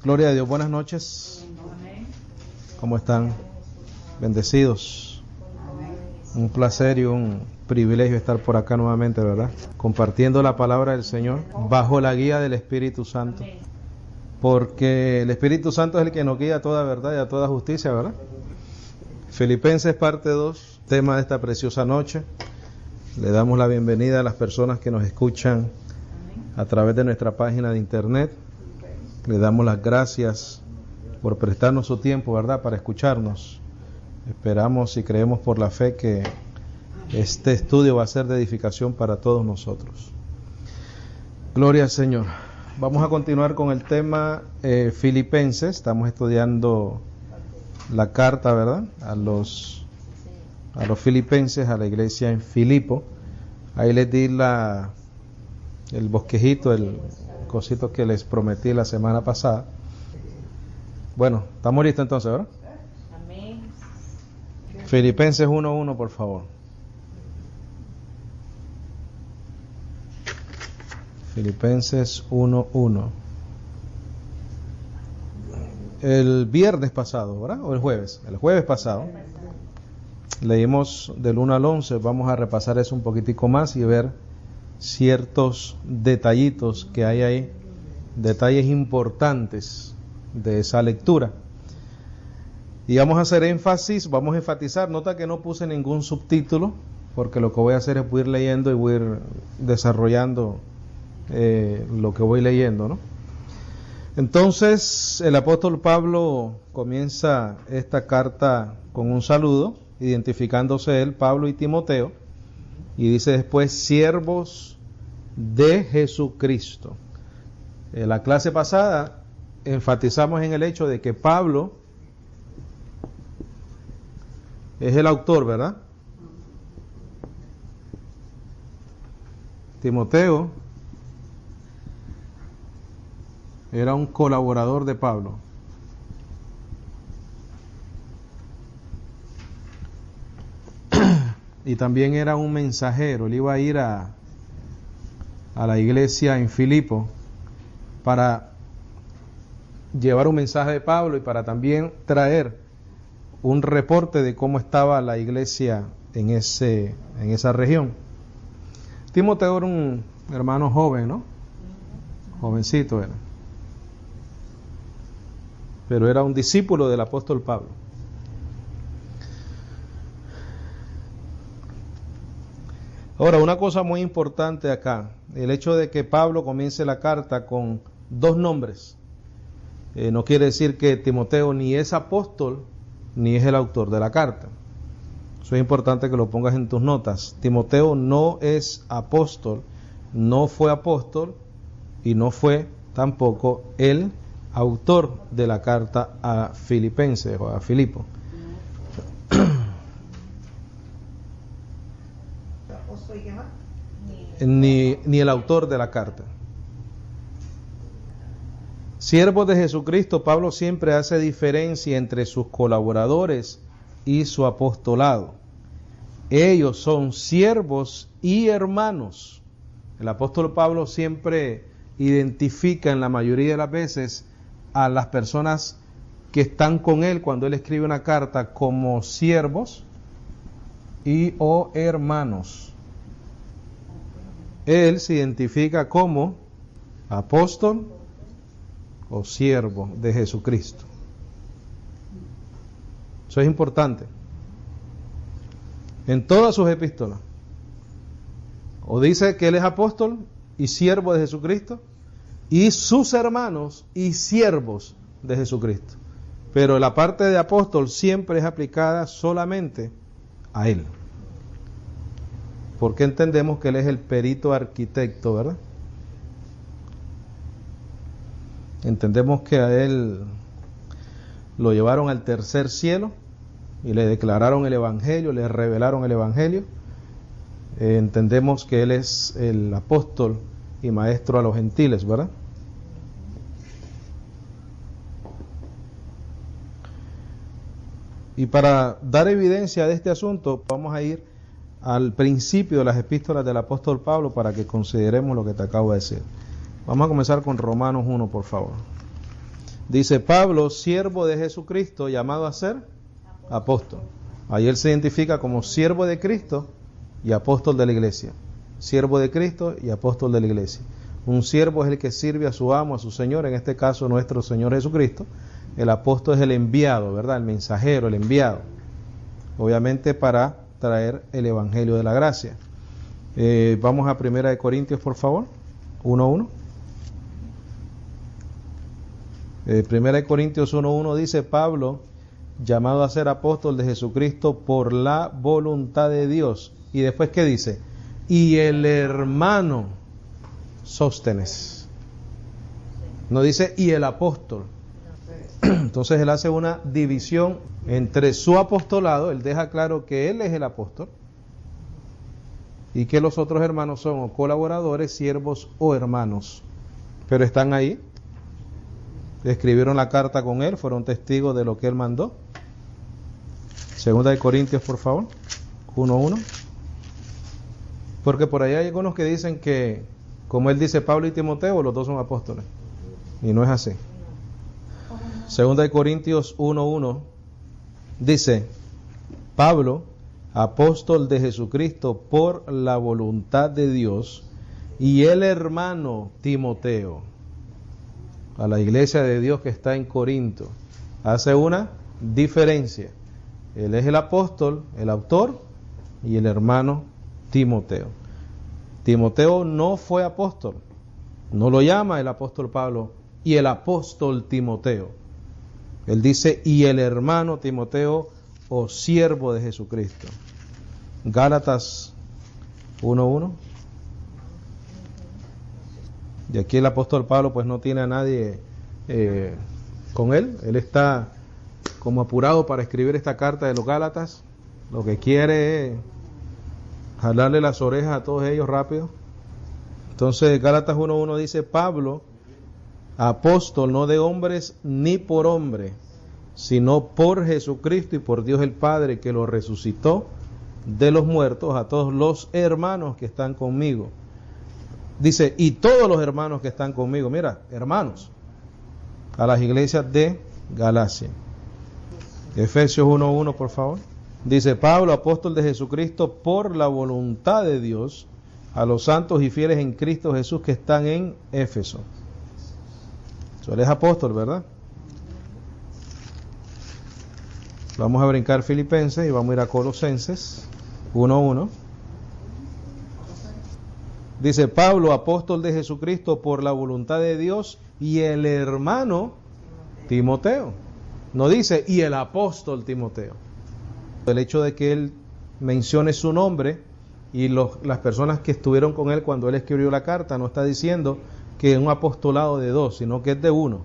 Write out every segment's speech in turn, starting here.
Gloria a Dios, buenas noches. ¿Cómo están? Bendecidos. Un placer y un privilegio estar por acá nuevamente, ¿verdad? Compartiendo la palabra del Señor bajo la guía del Espíritu Santo. Porque el Espíritu Santo es el que nos guía a toda verdad y a toda justicia, ¿verdad? Filipenses parte 2, tema de esta preciosa noche. Le damos la bienvenida a las personas que nos escuchan a través de nuestra página de internet. Le damos las gracias por prestarnos su tiempo, ¿verdad?, para escucharnos. Esperamos y creemos por la fe que este estudio va a ser de edificación para todos nosotros. Gloria al Señor. Vamos a continuar con el tema Filipenses. Estamos estudiando la carta, ¿verdad?, a los filipenses, a la iglesia en Filipo. Ahí les di el bosquejito, el cosito que les prometí la semana pasada. Bueno, estamos listos entonces, ¿verdad? Amén. Filipenses 1:1, por favor. Filipenses 1:1. El viernes pasado, ¿verdad? ¿O el jueves? El jueves pasado leímos del 1 al 11. Vamos a repasar eso un poquitico más y ver ciertos detallitos que hay ahí, detalles importantes de esa lectura. Y vamos a hacer énfasis, vamos a enfatizar. Nota que no puse ningún subtítulo, porque lo que voy a hacer es voy a ir leyendo y voy a ir desarrollando lo que voy leyendo, ¿no? Entonces, el apóstol Pablo comienza esta carta con un saludo, identificándose él, Pablo y Timoteo, y dice después, siervos de Jesucristo. En la clase pasada enfatizamos en el hecho de que Pablo es el autor, ¿verdad? Timoteo era un colaborador de Pablo. Y también era un mensajero. Él iba a ir a la iglesia en Filipo para llevar un mensaje de Pablo y para también traer un reporte de cómo estaba la iglesia en esa región. Timoteo era un hermano joven, ¿no? Jovencito era. Pero era un discípulo del apóstol Pablo. Ahora, una cosa muy importante acá, el hecho de que Pablo comience la carta con dos nombres, no quiere decir que Timoteo ni es apóstol, ni es el autor de la carta. Eso es importante que lo pongas en tus notas. Timoteo no es apóstol, no fue apóstol, y no fue tampoco el autor de la carta a Filipenses o a Filipo. Ni el autor de la carta. Siervos de Jesucristo, Pablo siempre hace diferencia entre sus colaboradores y su apostolado. Ellos son siervos y hermanos. El apóstol Pablo siempre identifica en la mayoría de las veces a las personas que están con él cuando él escribe una carta como siervos y o hermanos. Él se identifica como apóstol o siervo de Jesucristo. Eso es importante. En todas sus epístolas, o dice que él es apóstol y siervo de Jesucristo, y sus hermanos y siervos de Jesucristo. Pero la parte de apóstol siempre es aplicada solamente a él. Porque entendemos que él es el perito arquitecto, ¿verdad? Entendemos que a él lo llevaron al tercer cielo y le declararon el evangelio, le revelaron el evangelio. Entendemos que él es el apóstol y maestro a los gentiles, ¿verdad? Y para dar evidencia de este asunto, vamos a ir al principio de las epístolas del apóstol Pablo para que consideremos lo que te acabo de decir. Vamos a comenzar con Romanos 1, por favor. Dice Pablo, siervo de Jesucristo, llamado a ser apóstol. Ahí él se identifica como siervo de Cristo y apóstol de la iglesia. Siervo de Cristo y apóstol de la iglesia. Un siervo es el que sirve a su amo, a su Señor, en este caso nuestro Señor Jesucristo. El apóstol es el enviado, ¿verdad? El mensajero, el enviado. Obviamente para traer el evangelio de la gracia. Vamos a 1 Corintios, por favor. 1:1. 1 Corintios 1:1 dice Pablo, llamado a ser apóstol de Jesucristo por la voluntad de Dios. Y después, ¿qué dice? Y el hermano Sóstenes. No dice y el apóstol. Entonces él hace una división entre su apostolado. Él deja claro que él es el apóstol y que los otros hermanos son o colaboradores, siervos o hermanos. Pero están ahí. Escribieron la carta con él, fueron testigos de lo que él mandó. Segunda de Corintios, por favor, 1:1. Porque por ahí hay algunos que dicen que, como él dice, Pablo y Timoteo, los dos son apóstoles. Y no es así. Segunda de Corintios 1:1 dice, Pablo, apóstol de Jesucristo por la voluntad de Dios, y el hermano Timoteo, a la iglesia de Dios que está en Corinto. Hace una diferencia. Él es el apóstol, el autor, y el hermano Timoteo. Timoteo no fue apóstol. No lo llama el apóstol Pablo y el apóstol Timoteo. Él dice, y el hermano Timoteo, o siervo de Jesucristo. Gálatas 1:1. Y aquí el apóstol Pablo pues no tiene a nadie con él. Él está como apurado para escribir esta carta de los Gálatas. Lo que quiere es jalarle las orejas a todos ellos rápido. Entonces Gálatas 1:1 dice, Pablo, apóstol no de hombres ni por hombre, sino por Jesucristo y por Dios el Padre que lo resucitó de los muertos, a todos los hermanos que están conmigo. Dice, y todos los hermanos que están conmigo, mira, hermanos, a las iglesias de Galacia. Efesios 1:1, por favor. Dice, Pablo, apóstol de Jesucristo por la voluntad de Dios, a los santos y fieles en Cristo Jesús que están en Éfeso. Eso él es apóstol, ¿verdad? Vamos a brincar Filipenses y vamos a ir a Colosenses 1:1. Dice Pablo, apóstol de Jesucristo por la voluntad de Dios, y el hermano Timoteo. No dice, y el apóstol Timoteo. El hecho de que él mencione su nombre y las personas que estuvieron con él cuando él escribió la carta, no está diciendo que es un apostolado de dos, sino que es de uno.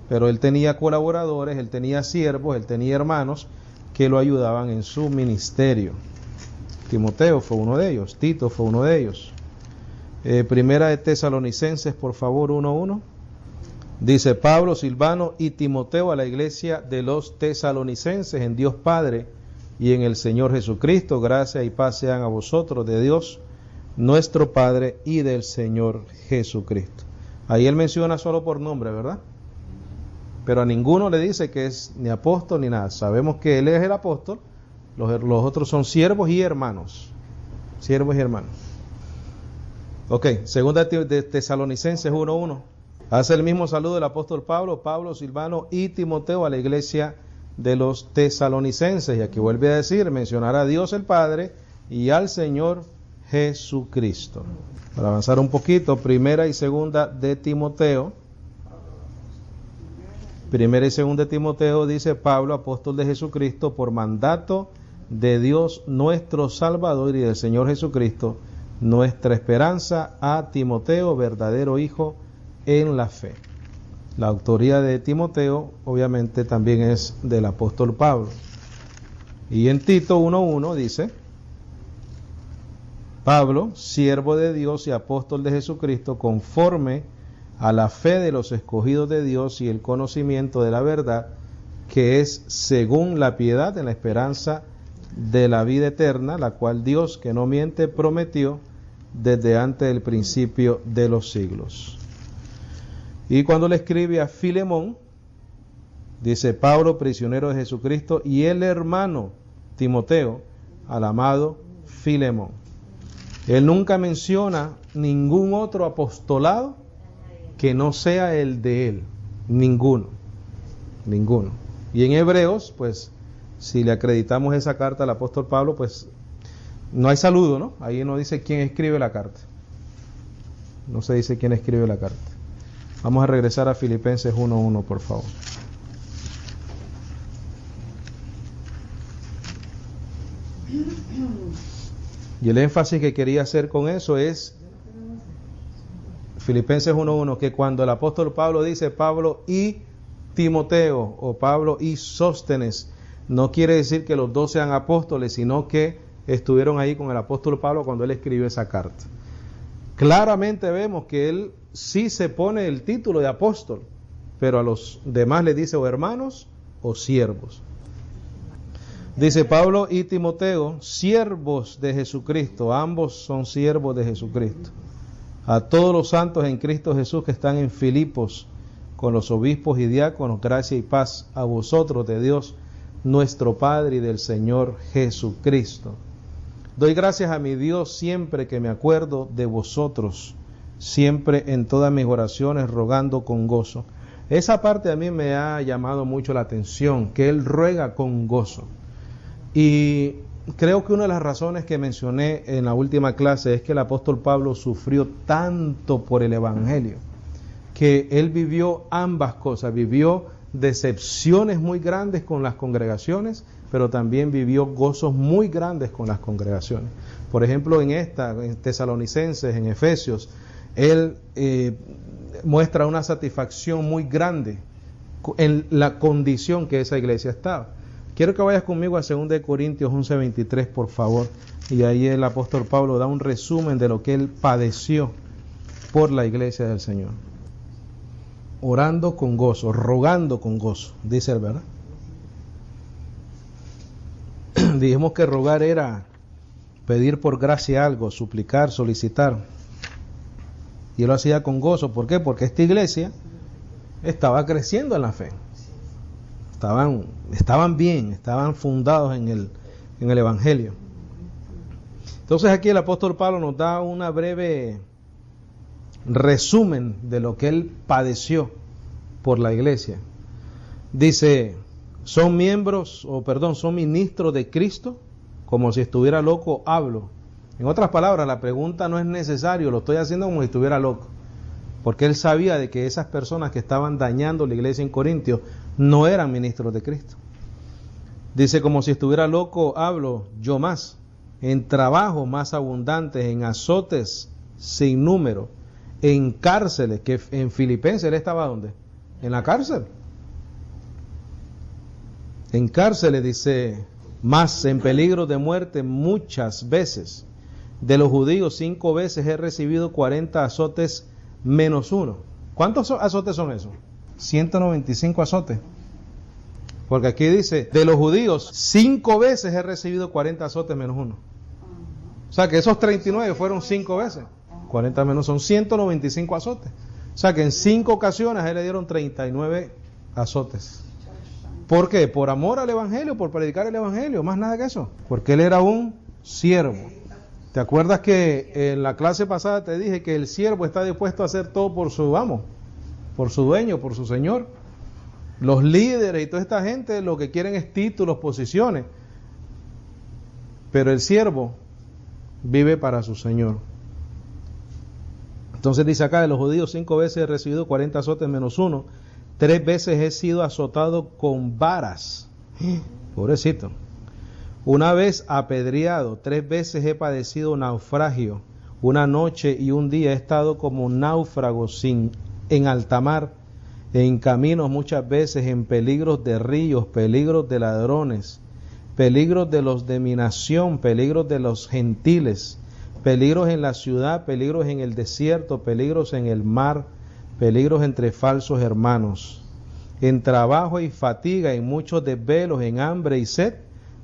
Pero él tenía colaboradores, él tenía siervos, él tenía hermanos que lo ayudaban en su ministerio. Timoteo fue uno de ellos, Tito fue uno de ellos. Primera de Tesalonicenses, por favor, 1:1. Dice Pablo, Silvano y Timoteo a la iglesia de los tesalonicenses en Dios Padre y en el Señor Jesucristo. Gracia y paz sean a vosotros de Dios, nuestro Padre, y del Señor Jesucristo. Ahí él menciona solo por nombre, ¿verdad? Pero a ninguno le dice que es ni apóstol ni nada. Sabemos que él es el apóstol, los otros son siervos y hermanos. Siervos y hermanos. Ok, segunda de Tesalonicenses 1:1. Hace el mismo saludo el apóstol Pablo, Silvano y Timoteo a la iglesia de los tesalonicenses. Y aquí vuelve a decir, mencionar a Dios el Padre y al Señor Jesucristo. Para avanzar un poquito, primera y segunda de Timoteo. Primera y segunda de Timoteo dice Pablo, apóstol de Jesucristo, por mandato de Dios nuestro Salvador y del Señor Jesucristo, nuestra esperanza, a Timoteo, verdadero hijo en la fe. La autoría de Timoteo obviamente también es del apóstol Pablo. Y en Tito 1:1 dice, Pablo, siervo de Dios y apóstol de Jesucristo, conforme a la fe de los escogidos de Dios y el conocimiento de la verdad, que es según la piedad en la esperanza de la vida eterna, la cual Dios, que no miente, prometió desde antes del principio de los siglos. Y cuando le escribe a Filemón, Dice: Pablo, prisionero de Jesucristo, y el hermano Timoteo, al amado Filemón. Él nunca menciona ningún otro apostolado que no sea el de él. Ninguno. Y en Hebreos, pues, si le acreditamos esa carta al apóstol Pablo, pues no hay saludo, ¿no? Ahí no dice quién escribe la carta. No se dice quién escribe la carta. Vamos a regresar a Filipenses 1:1, por favor. Y el énfasis que quería hacer con eso es Filipenses 1:1, que cuando el apóstol Pablo dice Pablo y Timoteo o Pablo y Sóstenes, no quiere decir que los dos sean apóstoles, sino que estuvieron ahí con el apóstol Pablo cuando él escribió esa carta. Claramente vemos que él sí se pone el título de apóstol, pero a los demás les dice o hermanos o siervos. Dice Pablo y Timoteo, siervos de Jesucristo, ambos son siervos de Jesucristo. A todos los santos en Cristo Jesús que están en Filipos, con los obispos y diáconos, gracia y paz a vosotros de Dios, nuestro Padre, y del Señor Jesucristo. Doy gracias a mi Dios siempre que me acuerdo de vosotros, siempre en todas mis oraciones rogando con gozo. Esa parte a mí me ha llamado mucho la atención, que Él ruega con gozo. Y creo que una de las razones que mencioné en la última clase es que el apóstol Pablo sufrió tanto por el Evangelio, que él vivió ambas cosas, vivió decepciones muy grandes con las congregaciones, pero también vivió gozos muy grandes con las congregaciones. Por ejemplo, en Tesalonicenses, en Efesios, él muestra una satisfacción muy grande en la condición que esa iglesia estaba. Quiero que vayas conmigo a 2 Corintios 11:23, por favor, y ahí el apóstol Pablo da un resumen de lo que él padeció por la iglesia del Señor. Orando con gozo, rogando con gozo, dice él, ¿verdad? Dijimos que rogar era pedir por gracia algo, suplicar, solicitar. Y él lo hacía con gozo. ¿Por qué? Porque esta iglesia estaba creciendo en la fe. Estaban bien, estaban fundados en el Evangelio. Entonces aquí el apóstol Pablo nos da una breve resumen de lo que él padeció por la iglesia. Dice: son ministros de Cristo, como si estuviera loco hablo. En otras palabras, la pregunta no es necesario, lo estoy haciendo como si estuviera loco, porque él sabía de que esas personas que estaban dañando la iglesia en Corintios no eran ministros de Cristo. Dice: como si estuviera loco hablo yo más, en trabajos más abundantes, en azotes sin número, en cárceles, que en Filipenses él estaba ¿dónde? En la cárcel. En cárceles, dice, más en peligro de muerte muchas veces. De los judíos 5 veces he recibido 40 azotes menos uno. ¿Cuántos azotes son esos? 195 azotes. Porque aquí dice, de los judíos 5 veces he recibido 40 azotes menos uno. O sea que esos 39 fueron 5 veces. 40 menos son 195 azotes. O sea que en 5 ocasiones a él le dieron 39 azotes. ¿Por qué? Por amor al Evangelio, por predicar el Evangelio, más nada que eso. Porque él era un siervo. ¿Te acuerdas que en la clase pasada te dije que el siervo está dispuesto a hacer todo por su amo, por su dueño, por su señor? Los líderes y toda esta gente lo que quieren es títulos, posiciones. Pero el siervo vive para su señor. Entonces dice acá, de los judíos 5 veces he recibido 40 azotes menos uno. 3 veces he sido azotado con varas. Pobrecito. Una vez apedreado. 3 veces he padecido naufragio. Una noche y un día he estado como náufrago en alta mar, en caminos muchas veces, en peligros de ríos, peligros de ladrones, peligros de los de mi nación, peligros de los gentiles, peligros en la ciudad, peligros en el desierto, peligros en el mar, peligros entre falsos hermanos, en trabajo y fatiga, en muchos desvelos, en hambre y sed,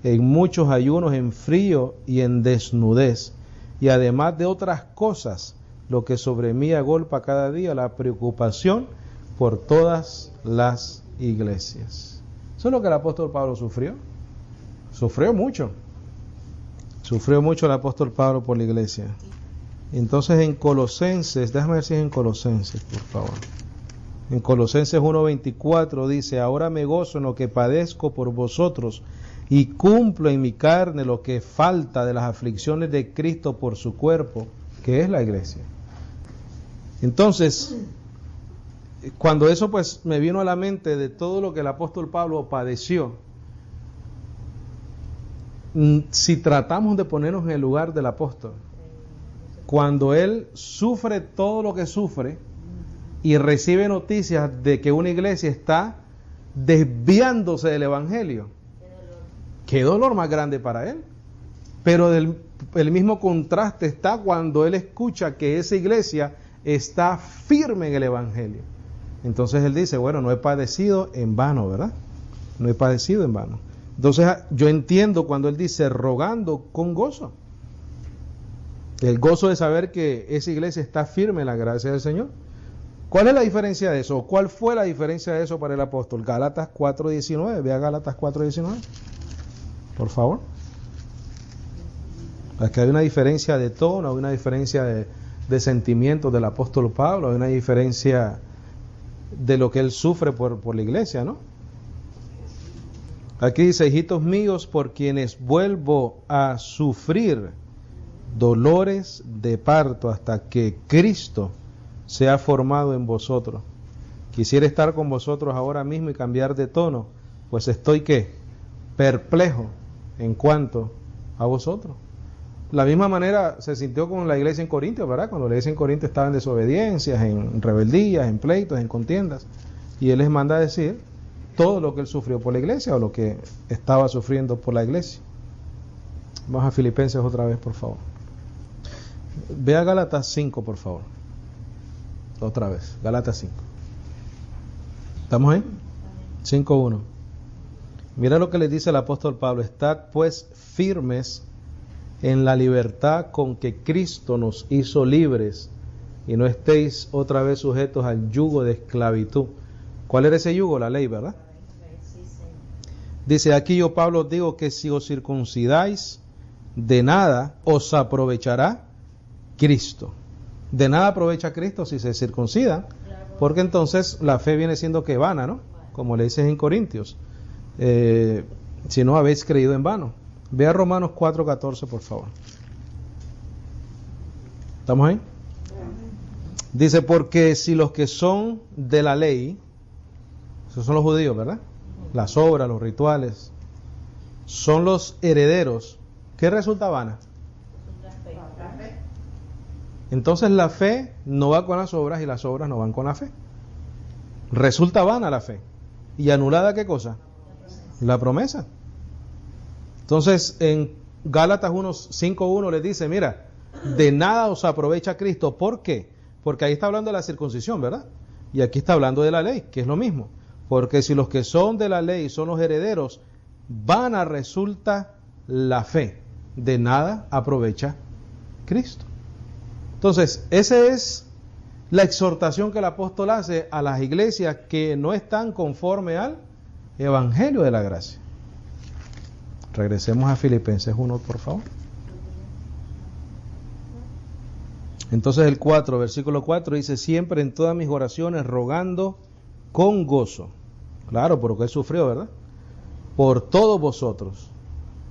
en muchos ayunos, en frío y en desnudez, y además de otras cosas, lo que sobre mí agolpa cada día, la preocupación por todas las iglesias. Eso es lo que el apóstol Pablo sufrió. Sufrió mucho. Sufrió mucho el apóstol Pablo por la iglesia. Entonces en Colosenses, déjame ver si es en Colosenses, por favor. En Colosenses 1:24 dice: ahora me gozo en lo que padezco por vosotros y cumplo en mi carne lo que falta de las aflicciones de Cristo por su cuerpo, que es la iglesia. Entonces, cuando eso pues me vino a la mente de todo lo que el apóstol Pablo padeció, si tratamos de ponernos en el lugar del apóstol, cuando él sufre todo lo que sufre y recibe noticias de que una iglesia está desviándose del evangelio, qué dolor más grande para él. Pero el mismo contraste está cuando él escucha que esa iglesia está firme en el evangelio. Entonces él dice, bueno, no he padecido en vano, ¿verdad? No he padecido en vano. Entonces yo entiendo cuando él dice rogando con gozo. El gozo de saber que esa iglesia está firme en la gracia del Señor. ¿Cuál es la diferencia de eso? ¿Cuál fue la diferencia de eso para el apóstol? Gálatas 4:19. Vea Gálatas 4:19. Por favor. Aquí hay una diferencia de tono, hay una diferencia de sentimientos del apóstol Pablo, hay una diferencia de lo que él sufre por la iglesia, ¿no? Aquí dice, hijitos míos, por quienes vuelvo a sufrir dolores de parto hasta que Cristo sea formado en vosotros. Quisiera estar con vosotros ahora mismo y cambiar de tono, pues estoy ¿qué? Perplejo en cuanto a vosotros. La misma manera se sintió con la iglesia en Corintios, ¿verdad? Cuando la iglesia en Corintios estaba en desobediencias, en rebeldías, en pleitos, en contiendas, y él les manda a decir todo lo que él sufrió por la iglesia o lo que estaba sufriendo por la iglesia. Vamos a Filipenses otra vez, por favor. Vea Gálatas 5, por favor. Otra vez, Gálatas 5. ¿Estamos ahí? 5:1. Mira lo que le dice el apóstol Pablo: estad pues firmes en la libertad con que Cristo nos hizo libres, y no estéis otra vez sujetos al yugo de esclavitud. ¿Cuál era ese yugo? La ley, ¿verdad? Dice aquí: yo Pablo os digo que si os circuncidáis, de nada os aprovechará Cristo. De nada aprovecha Cristo si se circuncidan, porque entonces la fe viene siendo que vana, ¿no? Como le dices en Corintios, si no habéis creído en vano. Vea Romanos 4:14, por favor. ¿Estamos ahí? Dice, porque si los que son de la ley, esos son los judíos, ¿verdad? Las obras, los rituales, son los herederos, ¿qué resulta vana? Entonces la fe no va con las obras y las obras no van con la fe. Resulta vana la fe. ¿Y anulada qué cosa? La promesa. Entonces en Gálatas 5:1 les dice, mira, de nada os aprovecha Cristo. ¿Por qué? Porque ahí está hablando de la circuncisión, ¿verdad? Y aquí está hablando de la ley, que es lo mismo. Porque si los que son de la ley son los herederos, vana resulta la fe. De nada aprovecha Cristo. Entonces, esa es la exhortación que el apóstol hace a las iglesias que no están conforme al evangelio de la gracia. Regresemos a Filipenses 1, por favor. Entonces el 4, versículo 4 dice, siempre en todas mis oraciones rogando con gozo. Claro, porque él sufrió, ¿verdad? Por todos vosotros,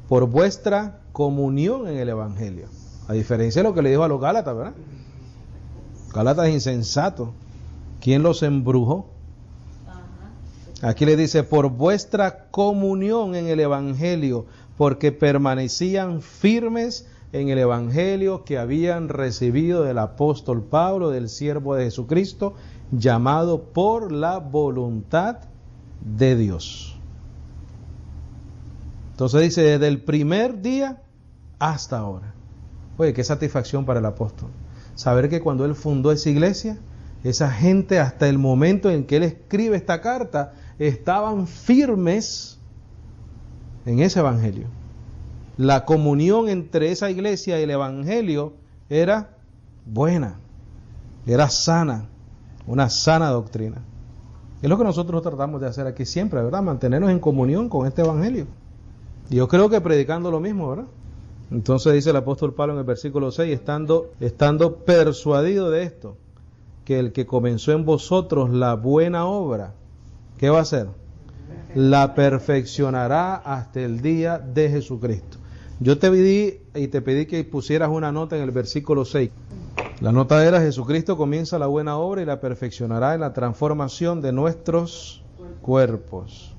por vuestra comunión en el evangelio. A diferencia de lo que le dijo a los Gálatas, ¿verdad? Gálatas insensato. ¿Quién los embrujó? Aquí le dice, por vuestra comunión en el evangelio, porque permanecían firmes en el evangelio que habían recibido del apóstol Pablo, del siervo de Jesucristo, llamado por la voluntad de Dios. Entonces dice, desde el primer día hasta ahora. Oye, qué satisfacción para el apóstol. Saber que cuando él fundó esa iglesia, esa gente hasta el momento en que él escribe esta carta, estaban firmes en ese evangelio. La comunión entre esa iglesia y el evangelio era buena, era sana, una sana doctrina. Es lo que nosotros tratamos de hacer aquí siempre, ¿verdad? Mantenernos en comunión con este evangelio. Y yo creo que predicando lo mismo, ¿verdad? Entonces dice el apóstol Pablo en el versículo 6, estando persuadido de esto, que el que comenzó en vosotros la buena obra, ¿qué va a hacer? La perfeccionará hasta el día de Jesucristo. Yo te pedí que pusieras una nota en el versículo 6. La nota era: Jesucristo comienza la buena obra y la perfeccionará en la transformación de nuestros cuerpos.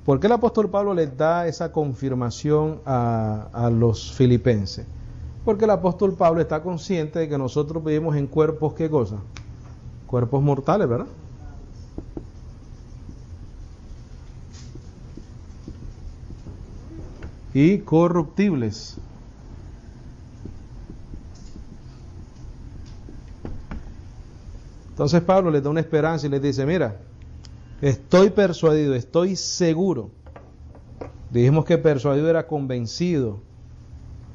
¿Por qué el apóstol Pablo les da esa confirmación a los filipenses? Porque el apóstol Pablo está consciente de que nosotros vivimos en cuerpos, ¿qué cosa? Cuerpos mortales, ¿verdad? Y corruptibles. Entonces Pablo les da una esperanza y les dice: mira, estoy persuadido, estoy seguro. Dijimos que persuadido era convencido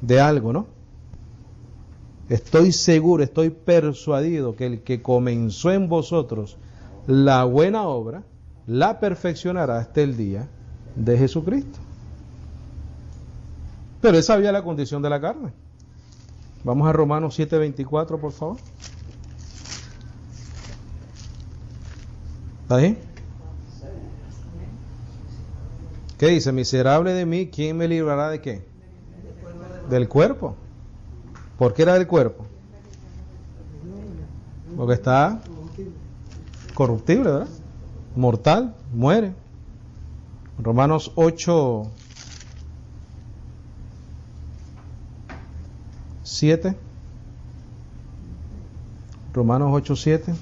de algo, ¿no? Estoy seguro, estoy persuadido que el que comenzó en vosotros la buena obra, la perfeccionará hasta el día de Jesucristo. Pero él sabía la condición de la carne. Vamos a Romanos 7:24, por favor. ¿Está ahí? ¿Qué dice? Miserable de mí, ¿quién me librará de qué? Del cuerpo. ¿Por qué era del cuerpo? Porque está corruptible, ¿verdad? Mortal, muere. Romanos 8:7. Romanos 8:7.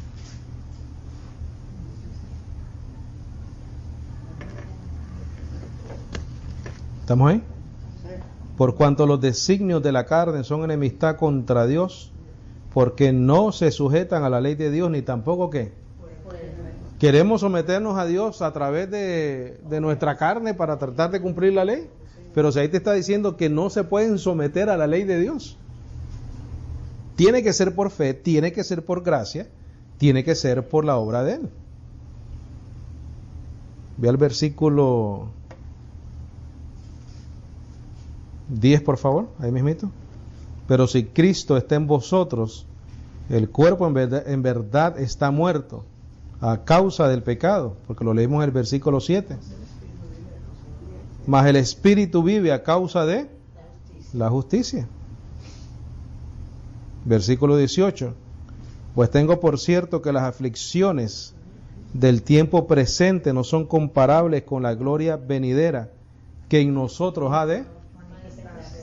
¿Estamos ahí? Por cuanto los designios de la carne son enemistad contra Dios, porque no se sujetan a la ley de Dios, ni tampoco ¿qué? Queremos someternos a Dios a través de nuestra carne para tratar de cumplir la ley, pero si ahí te está diciendo que no se pueden someter a la ley de Dios. Tiene que ser por fe, tiene que ser por gracia, tiene que ser por la obra de Él. Ve al versículo 10, por favor, ahí mismito. Pero si Cristo está en vosotros, el cuerpo en verdad está muerto a causa del pecado, porque lo leímos en el versículo 7. Mas el espíritu vive a causa de la justicia. Versículo 18. Pues tengo por cierto que las aflicciones del tiempo presente no son comparables con la gloria venidera que en nosotros ha de...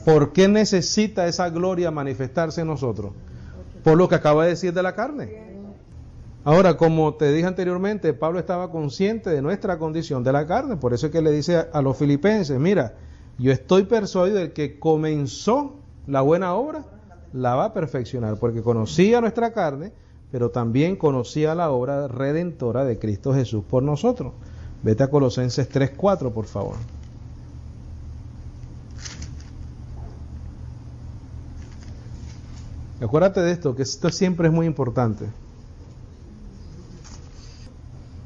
¿Por qué necesita esa gloria manifestarse en nosotros? Por lo que acaba de decir de la carne. Ahora, como te dije anteriormente, Pablo estaba consciente de nuestra condición de la carne. Por eso es que le dice a los filipenses: mira, yo estoy persuadido de que comenzó la buena obra, la va a perfeccionar. Porque conocía nuestra carne, pero también conocía la obra redentora de Cristo Jesús por nosotros. Vete a Colosenses 3:4, por favor. Acuérdate de esto, que esto siempre es muy importante.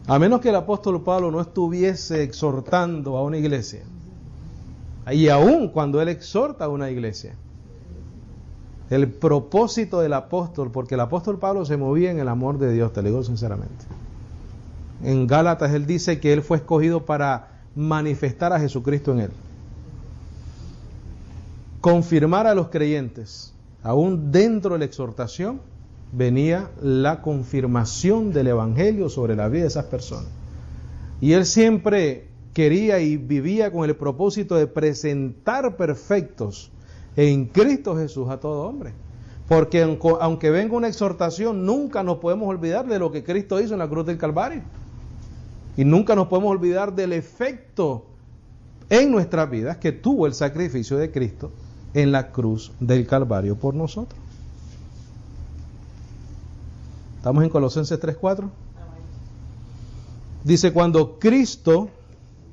A menos que el apóstol Pablo no estuviese exhortando a una iglesia, y aún cuando él exhorta a una iglesia, el propósito del apóstol, porque el apóstol Pablo se movía en el amor de Dios, te lo digo sinceramente. En Gálatas él dice que él fue escogido para manifestar a Jesucristo en él, confirmar a los creyentes. Aún dentro de la exhortación venía la confirmación del evangelio sobre la vida de esas personas. Y él siempre quería y vivía con el propósito de presentar perfectos en Cristo Jesús a todo hombre. Porque aunque venga una exhortación, nunca nos podemos olvidar de lo que Cristo hizo en la cruz del Calvario. Y nunca nos podemos olvidar del efecto en nuestras vidas que tuvo el sacrificio de Cristo en la cruz del Calvario por nosotros. ¿Estamos en Colosenses 3:4? Dice: cuando Cristo,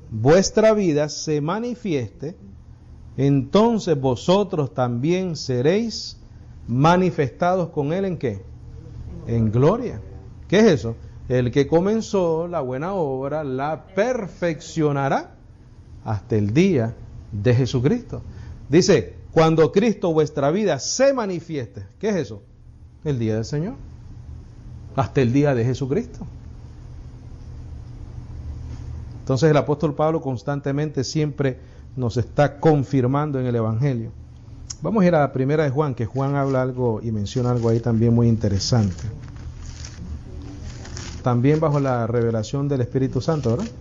vuestra vida, se manifieste, entonces vosotros también seréis manifestados con Él, ¿en qué? En gloria. ¿Qué es eso? El que comenzó la buena obra la perfeccionará hasta el día de Jesucristo. Dice, cuando Cristo vuestra vida se manifieste. ¿Qué es eso? El día del Señor. Hasta el día de Jesucristo. Entonces el apóstol Pablo constantemente siempre nos está confirmando en el Evangelio. Vamos a ir a la primera de Juan, que Juan habla algo y menciona algo ahí también muy interesante. También bajo la revelación del Espíritu Santo, ¿verdad?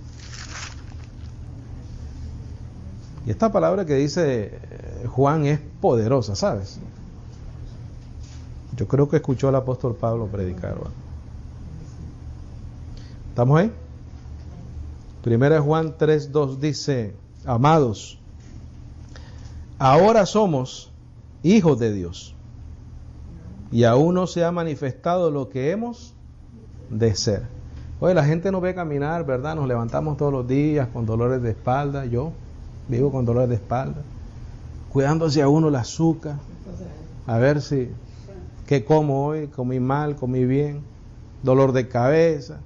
Y esta palabra que dice Juan es poderosa, ¿sabes? Yo creo que escuchó al apóstol Pablo predicar, ¿verdad? ¿Estamos ahí? Primera de Juan 3:2 dice, amados, ahora somos hijos de Dios, y aún no se ha manifestado lo que hemos de ser. Oye, la gente nos ve caminar, ¿verdad? Nos levantamos todos los días con dolores de espalda. Yo vivo con dolores de espalda, cuidándose a uno el azúcar, a ver si, ¿qué como hoy? Comí mal, comí bien, dolor de cabeza,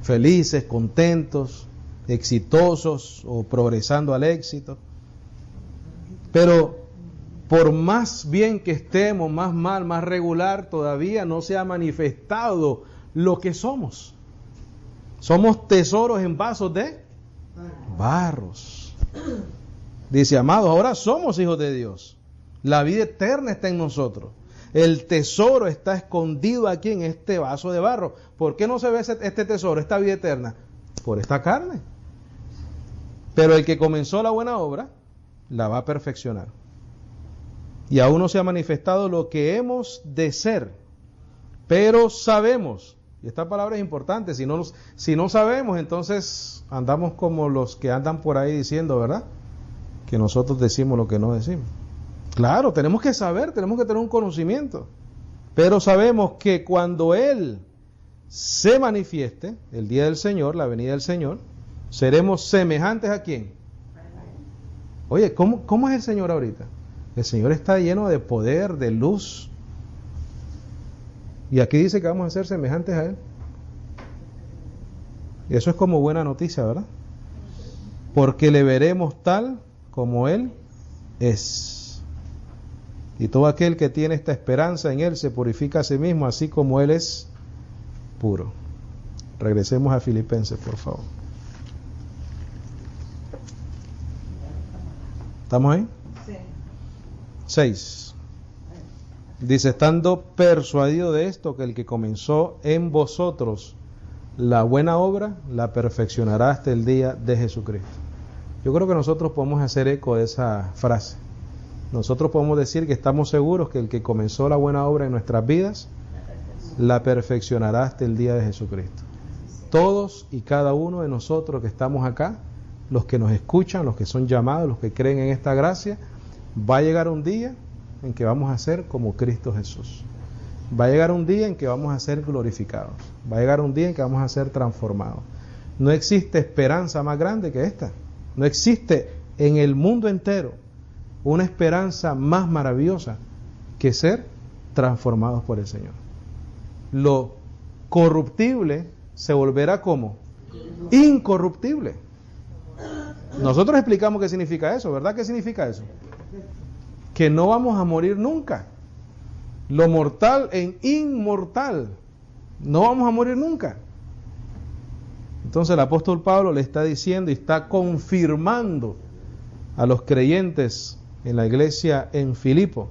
felices, contentos, exitosos o progresando al éxito. Pero por más bien que estemos, más mal, más regular, todavía no se ha manifestado lo que somos. Somos tesoros en vasos de barros. Dice, amados, ahora somos hijos de Dios. La vida eterna está en nosotros. El tesoro está escondido aquí en este vaso de barro. ¿Por qué no se ve este tesoro, esta vida eterna? Por esta carne. Pero el que comenzó la buena obra, la va a perfeccionar. Y aún no se ha manifestado lo que hemos de ser. Pero sabemos, y esta palabra es importante, si no sabemos, entonces andamos como los que andan por ahí diciendo, ¿verdad? Que nosotros decimos lo que no decimos. Claro, tenemos que saber, tenemos que tener un conocimiento. Pero sabemos que cuando Él se manifieste, el día del Señor, la venida del Señor, seremos semejantes ¿a quién? Oye, ¿cómo es el Señor ahorita? El Señor está lleno de poder, de luz. Y aquí dice que vamos a ser semejantes a Él. Y eso es como buena noticia, ¿verdad? Porque le veremos tal como Él es. Y todo aquel que tiene esta esperanza en Él se purifica a sí mismo, así como Él es puro. Regresemos a Filipenses, por favor. ¿Estamos ahí? Sí. 6. Dice, estando persuadido de esto, que el que comenzó en vosotros la buena obra, la perfeccionará hasta el día de Jesucristo. Yo creo que nosotros podemos hacer eco de esa frase. Nosotros podemos decir que estamos seguros que el que comenzó la buena obra en nuestras vidas, la perfeccionará hasta el día de Jesucristo. Todos y cada uno de nosotros que estamos acá, los que nos escuchan, los que son llamados, los que creen en esta gracia, va a llegar un día en que vamos a ser como Cristo Jesús. Va a llegar un día en que vamos a ser glorificados. Va a llegar un día en que vamos a ser transformados. No existe esperanza más grande que esta. No existe en el mundo entero una esperanza más maravillosa que ser transformados por el Señor. Lo corruptible se volverá como incorruptible. Nosotros explicamos qué significa eso, ¿verdad? ¿Qué significa eso? Que no vamos a morir nunca. Lo mortal en inmortal. No vamos a morir nunca. Entonces el apóstol Pablo le está diciendo y está confirmando a los creyentes en la iglesia en Filipo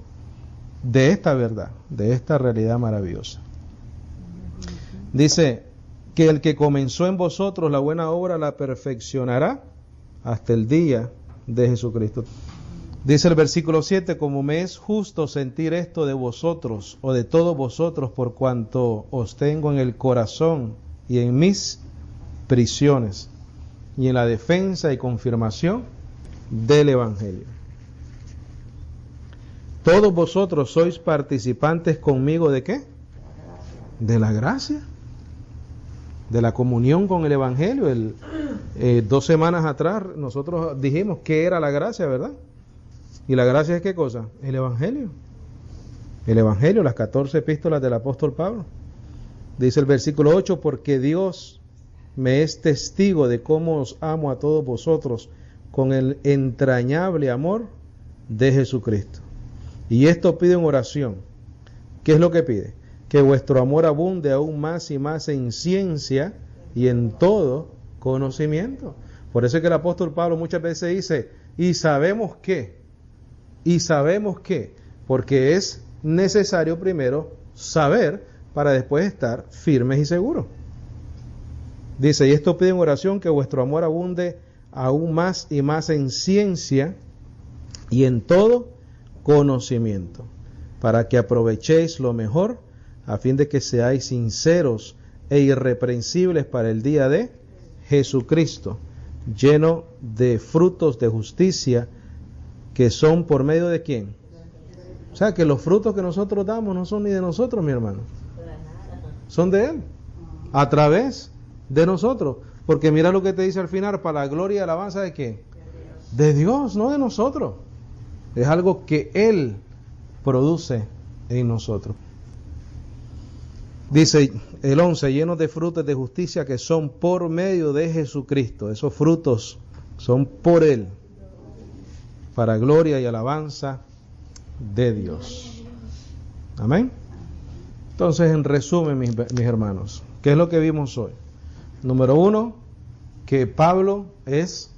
de esta verdad, de esta realidad maravillosa. Dice que el que comenzó en vosotros la buena obra la perfeccionará hasta el día de Jesucristo. Dice el versículo 7, como me es justo sentir esto de vosotros o de todos vosotros por cuanto os tengo en el corazón y en mis prisiones y en la defensa y confirmación del Evangelio. Todos vosotros sois participantes conmigo ¿de qué? De la gracia, de la comunión con el Evangelio. 2 semanas atrás nosotros dijimos qué era la gracia, ¿verdad? ¿Y la gracia es qué cosa? El Evangelio. El Evangelio, las 14 epístolas del apóstol Pablo. Dice el versículo 8, porque Dios me es testigo de cómo os amo a todos vosotros con el entrañable amor de Jesucristo. Y esto pido en oración. ¿Qué es lo que pide? Que vuestro amor abunde aún más y más en ciencia y en todo conocimiento. Por eso es que el apóstol Pablo muchas veces dice, y sabemos que, porque es necesario primero saber para después estar firmes y seguros. Dice, y esto pide en oración que vuestro amor abunde aún más y más en ciencia y en todo conocimiento, para que aprovechéis lo mejor, a fin de que seáis sinceros e irreprensibles para el día de Jesucristo, lleno de frutos de justicia, que son por medio de ¿quién? O sea, que los frutos que nosotros damos no son ni de nosotros, mi hermano. Son de Él, a través de nosotros. Porque mira lo que te dice al final, para la gloria y alabanza de ¿quién? De Dios, no de nosotros. Es algo que Él produce en nosotros. Dice el 11, llenos de frutos de justicia que son por medio de Jesucristo. Esos frutos son por Él, para gloria y alabanza de Dios. Amén. Entonces, en resumen, mis hermanos, ¿qué es lo que vimos hoy? Número 1, que Pablo es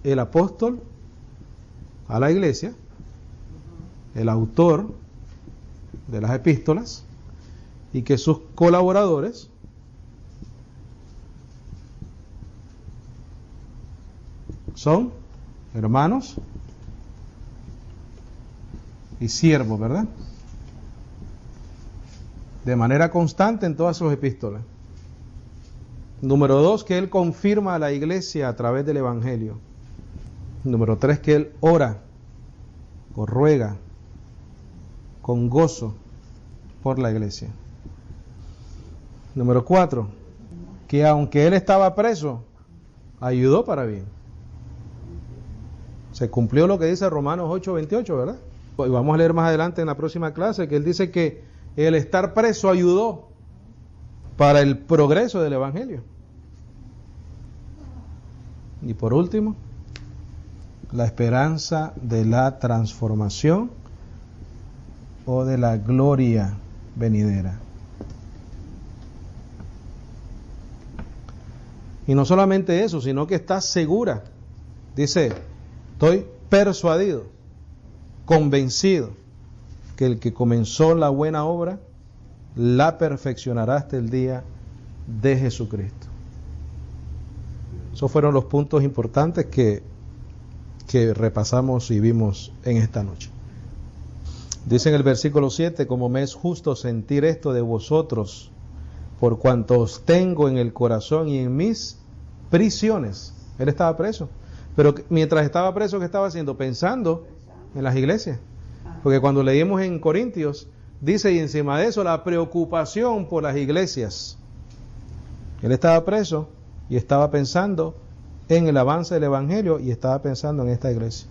el apóstol a la iglesia, el autor de las epístolas, y que sus colaboradores son hermanos y siervos, ¿verdad? De manera constante en todas sus epístolas. Número 2, que él confirma a la iglesia a través del evangelio. Número 3, que él ora o ruega con gozo por la iglesia. Número 4, que aunque él estaba preso, ayudó para bien. Se cumplió lo que dice Romanos 8:28, ¿verdad? Y vamos a leer más adelante en la próxima clase, que él dice que el estar preso ayudó para el progreso del evangelio. Y por último, la esperanza de la transformación o de la gloria venidera. Y no solamente eso, sino que está segura. Dice, estoy persuadido, convencido, que el que comenzó la buena obra, la perfeccionará hasta el día de Jesucristo. Esos fueron los puntos importantes que repasamos y vimos en esta noche. Dice en el versículo 7, como me es justo sentir esto de vosotros, por cuanto os tengo en el corazón y en mis prisiones. Él estaba preso, pero mientras estaba preso, ¿qué estaba haciendo? Pensando en las iglesias. Porque cuando leímos en Corintios, dice, y encima de eso, la preocupación por las iglesias. Él estaba preso y estaba pensando en el avance del evangelio y estaba pensando en esta iglesia.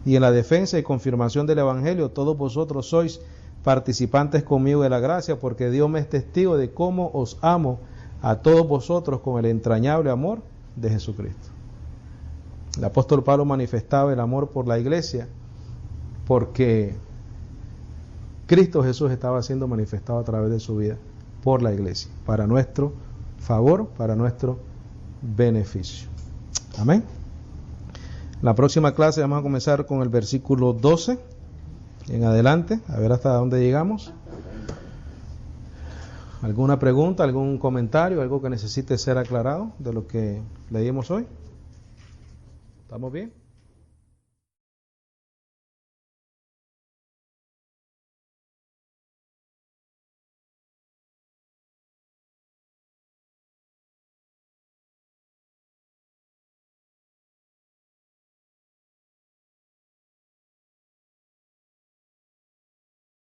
Y en la defensa y confirmación del evangelio, todos vosotros sois participantes conmigo de la gracia, porque Dios me es testigo de cómo os amo a todos vosotros con el entrañable amor de Jesucristo. El apóstol Pablo manifestaba el amor por la iglesia porque Cristo Jesús estaba siendo manifestado a través de su vida por la iglesia, para nuestro favor, para nuestro beneficio. Amén. La próxima clase vamos a comenzar con el versículo 12 en adelante, a ver hasta dónde llegamos. ¿Alguna pregunta, algún comentario, algo que necesite ser aclarado de lo que leímos hoy? ¿Estamos bien?